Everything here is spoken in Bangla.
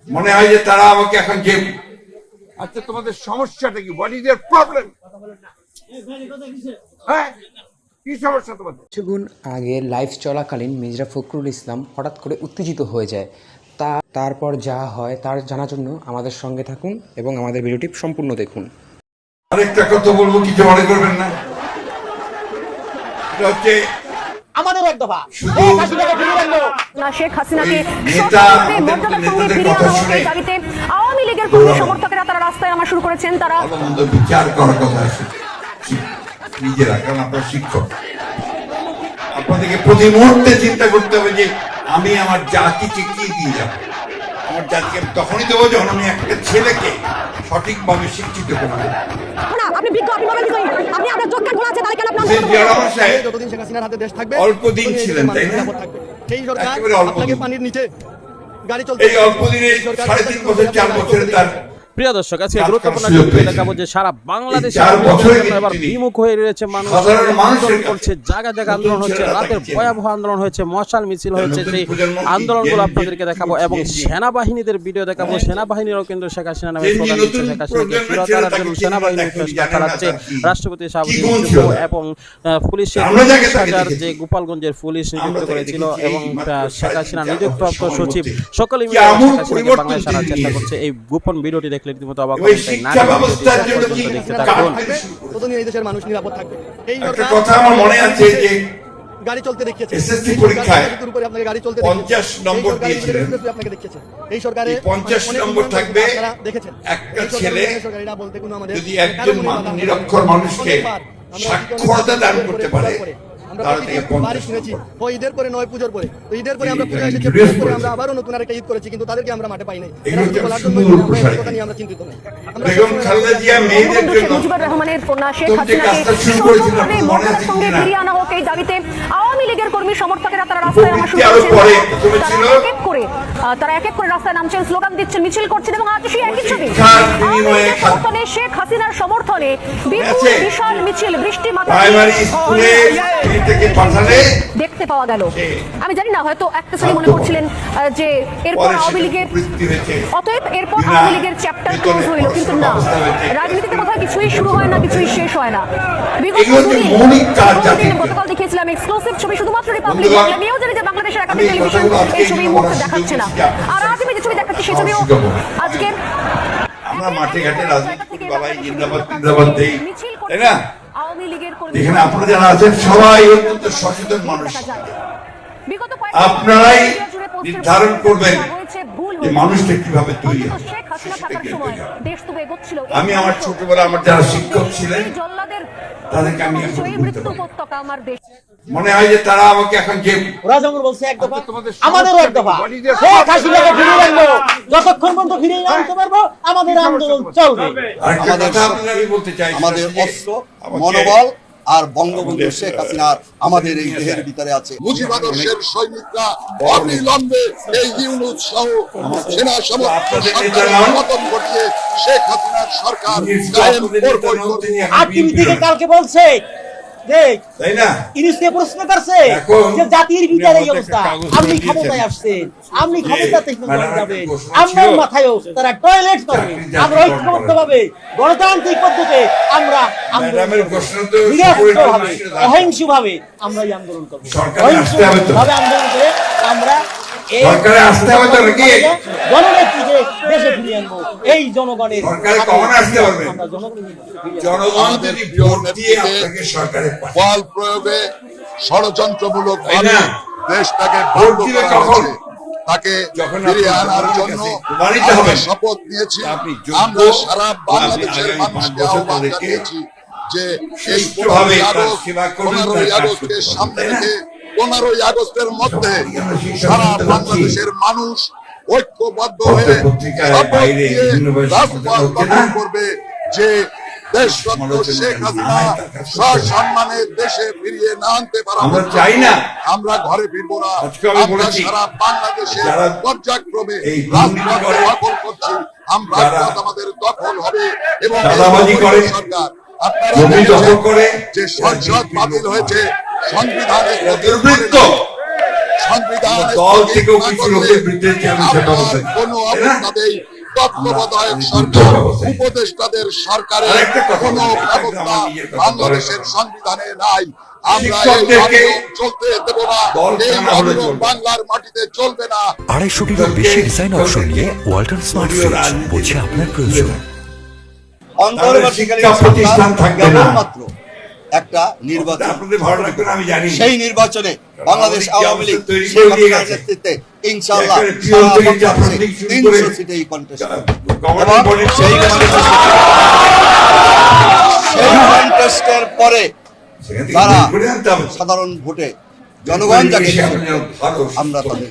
মনে হয় যে তারা আমাকে এখন যে আচ্ছা তোমাদের সমস্যাটা কি, হোয়াট ইজ ইয়ার প্রবলেম? হ্যাঁ, কি সমস্যা তোমাদের? কিছুক্ষণ আগে লাইভ চলাকালীন মির্জা ফখরুল ইসলাম হঠাৎ করে উত্তেজিত হয়ে যায়। তারপর যা হয় তার জানার জন্য আমাদের সঙ্গে থাকুন এবং আমাদের ভিডিওটি সম্পূর্ণ দেখুন। আরেকটা কথা বলবো, কিছু মনে করবেন না। এটা হচ্ছে আমাদের এক দফা শেখ হাসিনাকে দাবিতে আওয়ামী লীগের কর্মী সমর্থকেরা তারা রাস্তায় নামা শুরু করেছেন। তারা বিচার করার কথা আছে নিজেরা, কারণ আপনার শিক্ষক, আপনাদেরকে প্রতি মুহূর্তে চিন্তা করতে হবে যে আমি আমার জাতিকে কি দিয়ে যাব। আমার জাতিকে তখনই দেবো যখন আমি একটা ছেলেকে সঠিকভাবে শিক্ষিত করবো। অল্প দিন ছিলেন, তাই না? পানির নিচে গাড়ি চলছে, এই অল্প দিনে 3.5 বছর 4 বছরে তার প্রিয় দর্শক, আজকে গুরুত্বপূর্ণ দেখাবো যে সারা বাংলাদেশে এবার বিমুখ হয়ে রয়েছে মানুষ, আন্দোলন করছে, জায়গা জায়গা আন্দোলন হচ্ছে, রাতের ভয়াবহ আন্দোলন হয়েছে, মশাল মিছিল হয়েছে। সেই আন্দোলনগুলো আপনাদেরকে দেখাবো এবং সেনাবাহিনীদের ভিডিও দেখাবো। সেনাবাহিনীরও কিন্তু শেখ হাসিনা নামে স্লোগান দিচ্ছে, শেখ হাসিনাকে ফিরিয়ে আনার জন্য সেনাবাহিনী চেষ্টা চালাচ্ছে। রাষ্ট্রপতি শাহাবুদ্দিন এবং পুলিশের যে গোপালগঞ্জের পুলিশ নিযুক্ত করেছিল এবং শেখ হাসিনা নিযুক্তপ্রাপ্ত সচিব সকলে মিলে শেখ হাসিনাকে বাংলায় আনার চেষ্টা করছে। এই গোপন ভিডিওটি দেখলে রীতিমতো অবাক হবেন। মানুষ নিরাপদ থাকবে। এই কথা আমার মনে আছে যে গাড়ি চলতে দেখিয়েছে, এসএসসি পরীক্ষায় উপরে আপনাকে গাড়ি চলতে 50 নম্বর দিয়েছিলেন, আপনাকে দেখিয়েছে। এই সরকারে 50 নম্বর থাকবে। দেখেছেন একটা ছেলে যদি একজন নিরক্ষর মানুষকে সাক্ষরতা দান করতে পারে, ঈদের পরে 9 পুজোর পরে, তো ঈদের পরে আমরা পূজা এসেছি, আমরা আবারও নতুন আরেকটা ঈদ করেছি, কিন্তু তাদেরকে আমরা মাঠে পাই নাই। আমরা চিন্তিত নই। মুজিবুর রহমানের কন্যা শেখ হাসিনাকে সংসদে মর্যাদার সঙ্গে ফিরিয়ে আনা হোক এই দাবিতে আওয়ামী লীগের কর্মী সমর্থকেরা তারা রাস্তায় নামা শুরু করেছেন। তারা এক এক করে রাস্তায় নামছেন, স্লোগান দিচ্ছেন, মিছিল করছেন এবং আজ সেই একই ছবি সমর্থনে শেখ হাসিনার সমর্থনে বিপুল বিশাল মিছিল বৃষ্টি মাথায় দেখতে পাওয়া গেল। আমি জানি না, হয়তো একটা শ্রেণী মনে করছিলেন যে এরপর আওয়ামী লীগের অতএব এরপর আওয়ামী লীগের চ্যাপ্টার ক্লোজ হইল, কিন্তু না, রাজনীতিতে কোথাও কিছুই শুরু হয় না, কিছুই শেষ হয় না। গতকাল দেখিয়েছিলাম এক্সক্লুসিভ ছবি, শুধুমাত্র রিপাবলিক বাংলা নিয়েও জানি যে বাংলাদেশের একাধিক টেলিভিশন এই ছবি মুহূর্তে দেখাচ্ছে না। আর আজ আমি যে ছবি দেখাচ্ছি সেই ছবিও আজকের আমরা মাঠে ঘাটে রাজনীতি বাবাই জিন্দাবাদ জিন্দাবাদ দেই, তাই না? এখানে আপনারা যারা আছেন সবাই অত্যন্ত সচেতন মানুষ। আপনারাই নির্ধারণ করবেন যে মানুষটা কিভাবে তৈরি হয়। আমি আমার ছোটবেলা আমার যারা শিক্ষক ছিলেন তাদেরকে আমি মনে হয় যে তারা আমাকে এখন যে ওরা যেমন বলছে এক দফা, আমাদেরও এক দফা। শেখ হাসিনাকে ফিরিয়ে আনবো, যতক্ষণ পর্যন্ত ফিরিয়ে আনতে পারবো আমাদের আন্দোলন চলবে। আমাদের অস্ত্র, মনোবল আর বঙ্গবন্ধু শেখ হাসিনার আমাদের এই দেহের ভিতরে আছে। মুজিবাদর্শের সৈনিকরা অবিলম্বে এই ইউনূস সহ সেনা সমর্থন পতন ঘটিয়ে শেখ হাসিনার সরকার কায়েম করবে। আর টিভি থেকে কালকে বলছে প্রশ্ন করছে যে জাতির বিচারে এই অবস্থা, আপনি ক্ষমতায় আসছেন, আপনি ক্ষমতা থেকে যাবেন, আমার মাথায়ও তারা টয়লেট করবে। আমরা ঐক্যবদ্ধভাবে গণতান্ত্রিক পদ্ধতিতে আমরা অহিংসভাবে আমরা এই আন্দোলন করবো। অহিংসভাবে আন্দোলন করে আমরা সরকারে আসতে হবে তো নাকি জননেত্রীকে দেশে ফিরিয়ে আনবো। এই জনগণের সরকারে কখন আসতে পারবে? জনগণ যদি ভোট দিয়ে আপনাকে সরকারে বল প্রয়োগে ষড়যন্ত্রমূলক দেশটাকে ভোট দিলে কখন তাকে ফিরিয়ে আনার জন্য শপথ নিয়েছি। আমরা সারা বাংলাদেশের মানুষকে আহ্বান জানিয়েছি যে এই 15ই আগস্টকে সামনে রেখে 15ই আগস্টের মধ্যে সারা বাংলাদেশের মানুষ ঐক্যবদ্ধ হয়ে রাজপথ দখল করবে যে দেশরত্ন শেখ হাসিনা সসম্মানে দেশে ফিরিয়ে না আনতে পারা আমরা চাই না, আমরা ঘরে ফিরবো না। আমরা সারা বাংলাদেশে পর্যায়ক্রমে রাজপথ দখল করছি, আমরা রাজপথ আমাদের দখল হবে এবং সরকার আপনারা যে সংসদ বাতিল হয়েছে, সংবিধানে সংবিধান দল থেকেও কিছু লোকের বিরুদ্ধে যে আমি সেটা বলতে চাই। কোনো তাই না? অবস্থাতেই তত্ত্বাবধায়ক আমরা সরকার ব্যবস্থায়। উপদেষ্টাদের সরকারের আরেকটা কথা কোনো বলি, এটা ব্যবস্থা আমার নিজের কথা বাংলাদেশের ধরে। সংবিধানে নাই। আমরা এই শিক্ষকদেরকে আন্দোলন চলতে দেব না। দল এই টানা হলে আন্দোলন চলবে। বাংলার মাটিতে চলবে না। 250টিরও বেশি ডিজাইন অপশন নিয়ে ওয়ালটন স্মার্ট ফ্রিজ বোঝে আপনার প্রয়োজন। অন্তর্বর্তীকালীন শিক্ষা প্রতিষ্ঠান সরকার থাকবে না। কেবলমাত্র একটা নির্বাচন, আপনাদের ভালো লাগবে না আমি জানি। সেই নির্বাচনে বাংলাদেশ আওয়ামী লীগ তৈরি শেখ করে দিয়ে হাসিনার গেছে। নেতৃত্বে ইনশাআল্লাহ একেবারে পিয়ন থেকে জাফর থেকে শুরু করে 300 সিটেই কন্টেস্ট করবে। গভর্নিং বডির সেই কন্টেস্টের পরে সেখান থেকে তারা বের করে আনতে হবে। সাধারণ ভোটে জনগণ যাকে পরিবেশে দিয়েছে, আপনি যেন ভালো আমরা তাদের